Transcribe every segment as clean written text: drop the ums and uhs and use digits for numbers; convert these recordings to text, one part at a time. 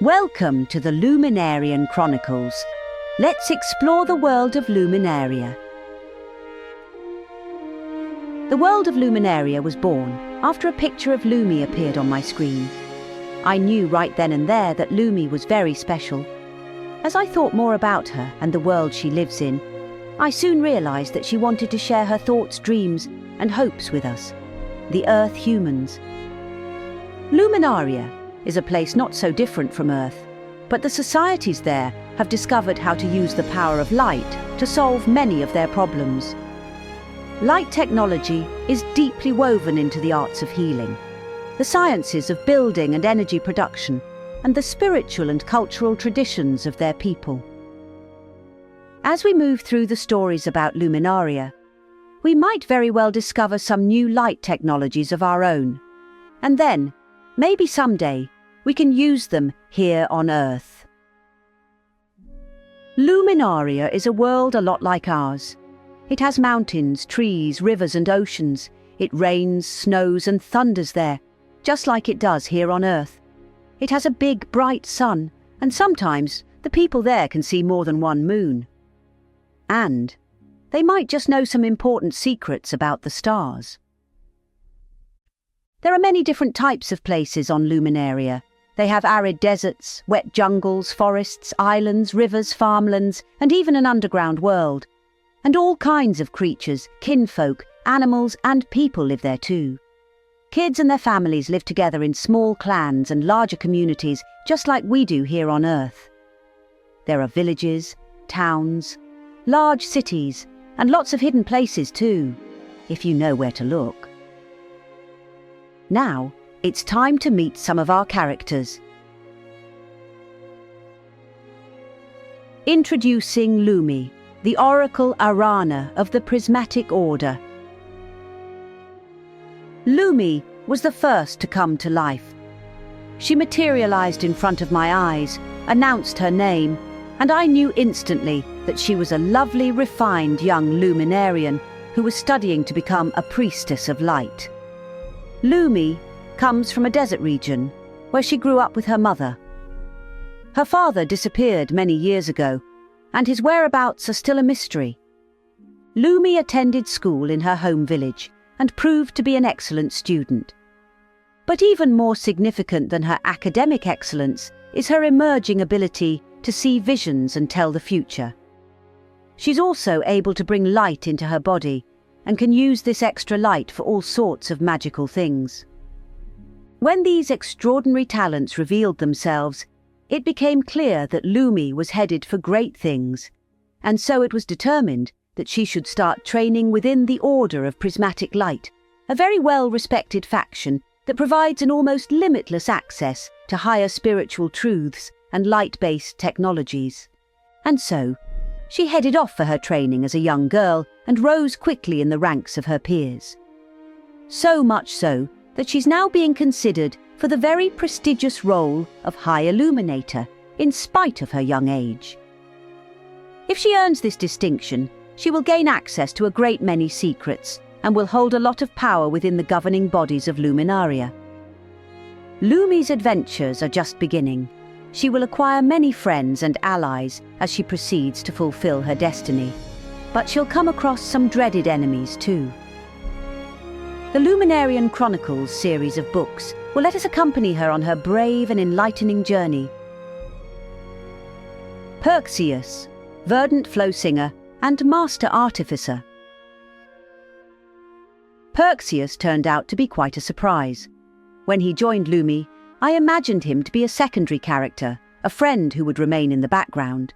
Welcome to the Luminarian Chronicles. Let's explore the world of Luminaria. The world of Luminaria was born after a picture of Lumi appeared on my screen. I knew right then and there that Lumi was very special. As I thought more about her and the world she lives in, I soon realized that she wanted to share her thoughts, dreams, and hopes with us, the Earth humans. Luminaria is a place not so different from Earth, but the societies there have discovered how to use the power of light to solve many of their problems. Light technology is deeply woven into the arts of healing, the sciences of building and energy production, and the spiritual and cultural traditions of their people. As we move through the stories about Luminaria, we might very well discover some new light technologies of our own, and then, maybe someday, we can use them here on Earth. Luminaria is a world a lot like ours. It has mountains, trees, rivers and oceans. It rains, snows and thunders there, just like it does here on Earth. It has a big, bright sun, and sometimes the people there can see more than one moon. And they might just know some important secrets about the stars. There are many different types of places on Luminaria. They have arid deserts, wet jungles, forests, islands, rivers, farmlands, and even an underground world. And all kinds of creatures, kinfolk, animals, and people live there too. Kids and their families live together in small clans and larger communities, just like we do here on Earth. There are villages, towns, large cities, and lots of hidden places too, if you know where to look. Now, it's time to meet some of our characters. Introducing Lumi, the Oracle Arana of the Prismatic Order. Lumi was the first to come to life. She materialized in front of my eyes, announced her name, and I knew instantly that she was a lovely, refined young Luminarian who was studying to become a priestess of light. Lumi comes from a desert region where she grew up with her mother. Her father disappeared many years ago, and his whereabouts are still a mystery. Lumi attended school in her home village and proved to be an excellent student. But even more significant than her academic excellence is her emerging ability to see visions and tell the future. She's also able to bring light into her body and can use this extra light for all sorts of magical things. When these extraordinary talents revealed themselves, it became clear that Lumi was headed for great things, and so it was determined that she should start training within the Order of Prismatic Light, a very well-respected faction that provides an almost limitless access to higher spiritual truths and light-based technologies. And so, she headed off for her training as a young girl and rose quickly in the ranks of her peers. So much so that she's now being considered for the very prestigious role of High Illuminator, in spite of her young age. If she earns this distinction, she will gain access to a great many secrets and will hold a lot of power within the governing bodies of Luminaria. Lumi's adventures are just beginning. She will acquire many friends and allies as she proceeds to fulfill her destiny, but she'll come across some dreaded enemies too. The Luminarian Chronicles series of books will let us accompany her on her brave and enlightening journey. Perxius, verdant flow singer and master artificer. Perxius turned out to be quite a surprise. When he joined Lumi, I imagined him to be a secondary character, a friend who would remain in the background.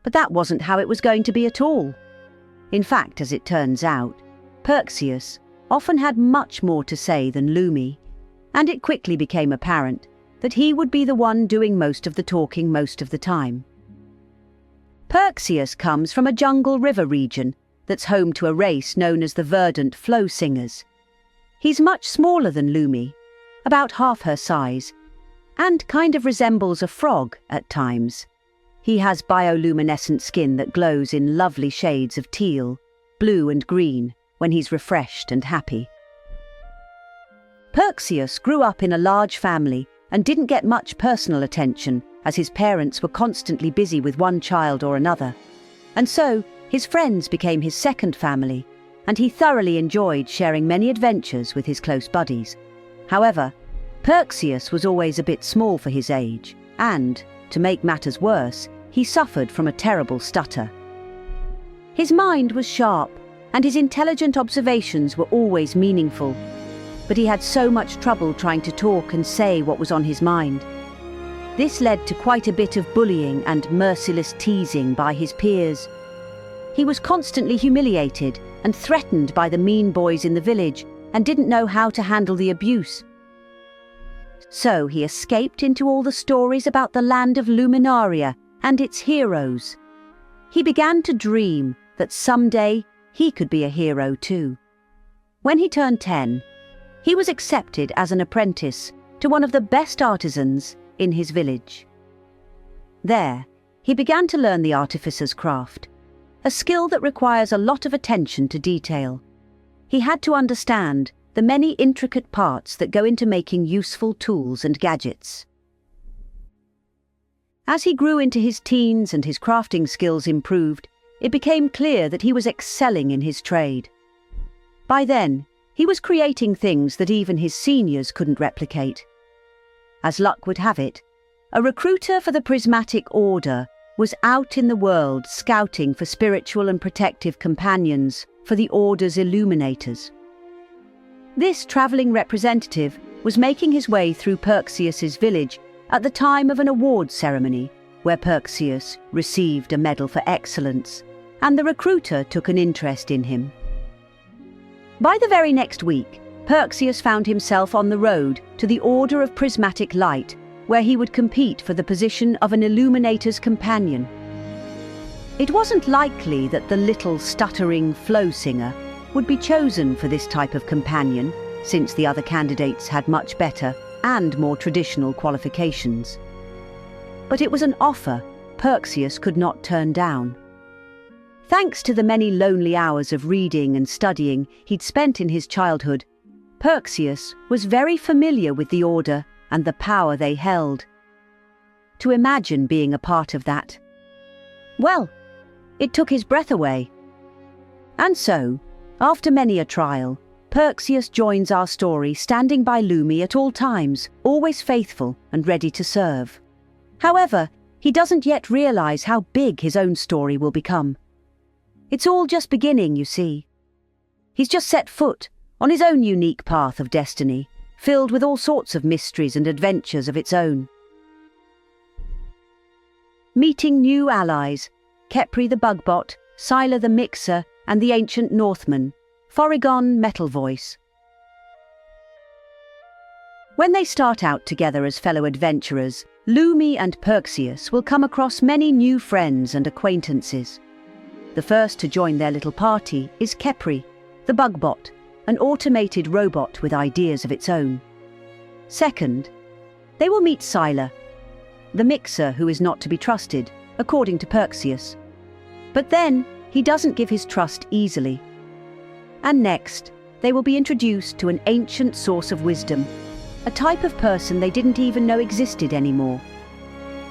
But that wasn't how it was going to be at all. In fact, as it turns out, Perxius often had much more to say than Lumi, and it quickly became apparent that he would be the one doing most of the talking most of the time. Perxius comes from a jungle river region that's home to a race known as the Verdant Flow Singers. He's much smaller than Lumi, about half her size, and kind of resembles a frog at times. He has bioluminescent skin that glows in lovely shades of teal, blue and green when he's refreshed and happy. Perxius grew up in a large family and didn't get much personal attention as his parents were constantly busy with one child or another. And so, his friends became his second family, and he thoroughly enjoyed sharing many adventures with his close buddies. However, Perxius was always a bit small for his age, and, to make matters worse, he suffered from a terrible stutter. His mind was sharp, and his intelligent observations were always meaningful, but he had so much trouble trying to talk and say what was on his mind. This led to quite a bit of bullying and merciless teasing by his peers. He was constantly humiliated and threatened by the mean boys in the village and didn't know how to handle the abuse. So he escaped into all the stories about the Land of Luminaria and its heroes. He began to dream that someday he could be a hero too. When he turned 10, he was accepted as an apprentice to one of the best artisans in his village. There, he began to learn the artificer's craft, a skill that requires a lot of attention to detail. He had to understand the many intricate parts that go into making useful tools and gadgets. As he grew into his teens and his crafting skills improved, it became clear that he was excelling in his trade. By then, he was creating things that even his seniors couldn't replicate. As luck would have it, a recruiter for the Prismatic Order was out in the world scouting for spiritual and protective companions for the Order's illuminators. This travelling representative was making his way through Perxius's village at the time of an awards ceremony where Perxius received a medal for excellence, and the recruiter took an interest in him. By the very next week, Perxius found himself on the road to the Order of Prismatic Light, where he would compete for the position of an Illuminator's companion. It wasn't likely that the little stuttering flow singer would be chosen for this type of companion, since the other candidates had much better and more traditional qualifications. But it was an offer Perxius could not turn down. Thanks to the many lonely hours of reading and studying he'd spent in his childhood, Perxius was very familiar with the Order and the power they held. To imagine being a part of that, well, it took his breath away. And so, after many a trial, Perxius joins our story standing by Lumi at all times, always faithful and ready to serve. However, he doesn't yet realize how big his own story will become. It's all just beginning, you see. He's just set foot on his own unique path of destiny, filled with all sorts of mysteries and adventures of its own. Meeting new allies, Kepri the Bugbot, Scylla the Mixer, and the ancient Northman, Forrigon Metal Voice. When they start out together as fellow adventurers, Lumi and Perxius will come across many new friends and acquaintances. The first to join their little party is Kepri, the Bugbot, an automated robot with ideas of its own. Second, they will meet Scylla, the Mixer who is not to be trusted, according to Perxius. But then, he doesn't give his trust easily. And next, they will be introduced to an ancient source of wisdom, a type of person they didn't even know existed anymore.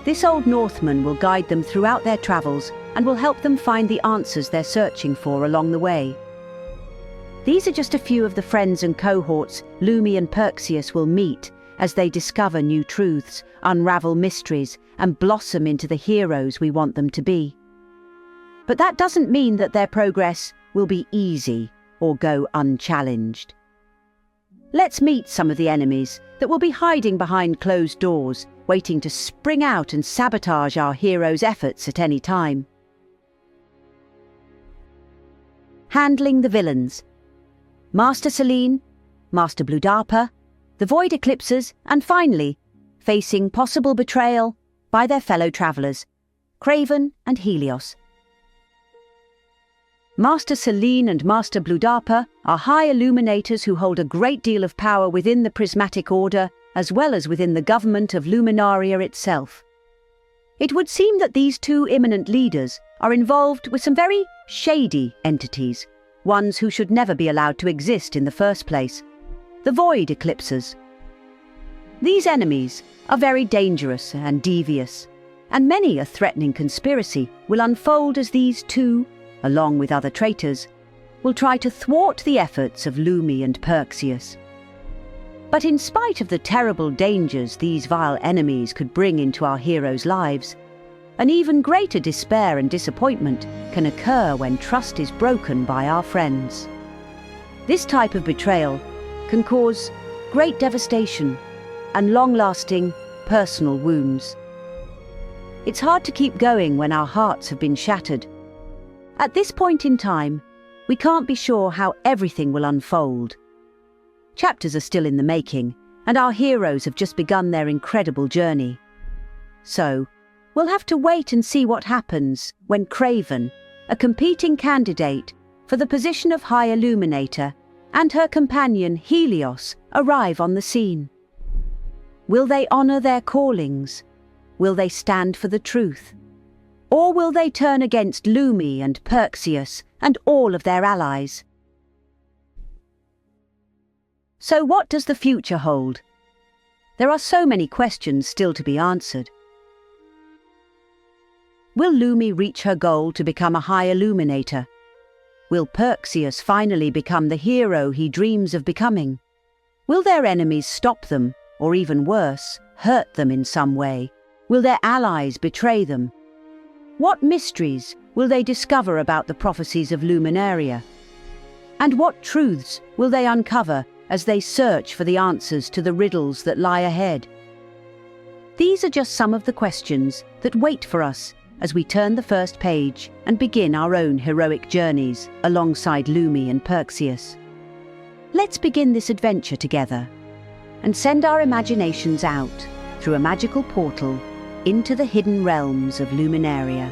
This old Northman will guide them throughout their travels and will help them find the answers they're searching for along the way. These are just a few of the friends and cohorts Lumi and Perxius will meet as they discover new truths, unravel mysteries, and blossom into the heroes we want them to be. But that doesn't mean that their progress will be easy or go unchallenged. Let's meet some of the enemies that will be hiding behind closed doors, waiting to spring out and sabotage our heroes' efforts at any time. Handling the villains. Master Selene, Master Bludarpa, the Void Eclipsers, and finally, facing possible betrayal by their fellow travellers, Craven and Helios. Master Selene and Master Bludarpa are high illuminators who hold a great deal of power within the Prismatic Order as well as within the government of Luminaria itself. It would seem that these two eminent leaders are involved with some very shady entities, ones who should never be allowed to exist in the first place, the Void Eclipsers. These enemies are very dangerous and devious, and many a threatening conspiracy will unfold as these two, along with other traitors, will try to thwart the efforts of Lumi and Perxius. But in spite of the terrible dangers these vile enemies could bring into our heroes' lives, an even greater despair and disappointment can occur when trust is broken by our friends. This type of betrayal can cause great devastation and long-lasting personal wounds. It's hard to keep going when our hearts have been shattered. At this point in time, we can't be sure how everything will unfold. Chapters are still in the making, and our heroes have just begun their incredible journey. So, we'll have to wait and see what happens when Craven, a competing candidate for the position of High Illuminator, and her companion Helios arrive on the scene. Will they honor their callings? Will they stand for the truth? Or will they turn against Lumi and Perxius and all of their allies? So what does the future hold? There are so many questions still to be answered. Will Lumi reach her goal to become a High Illuminator? Will Perxius finally become the hero he dreams of becoming? Will their enemies stop them, or even worse, hurt them in some way? Will their allies betray them? What mysteries will they discover about the prophecies of Luminaria? And what truths will they uncover as they search for the answers to the riddles that lie ahead? These are just some of the questions that wait for us as we turn the first page and begin our own heroic journeys alongside Lumi and Perxius. Let's begin this adventure together and send our imaginations out through a magical portal into the hidden realms of Luminaria.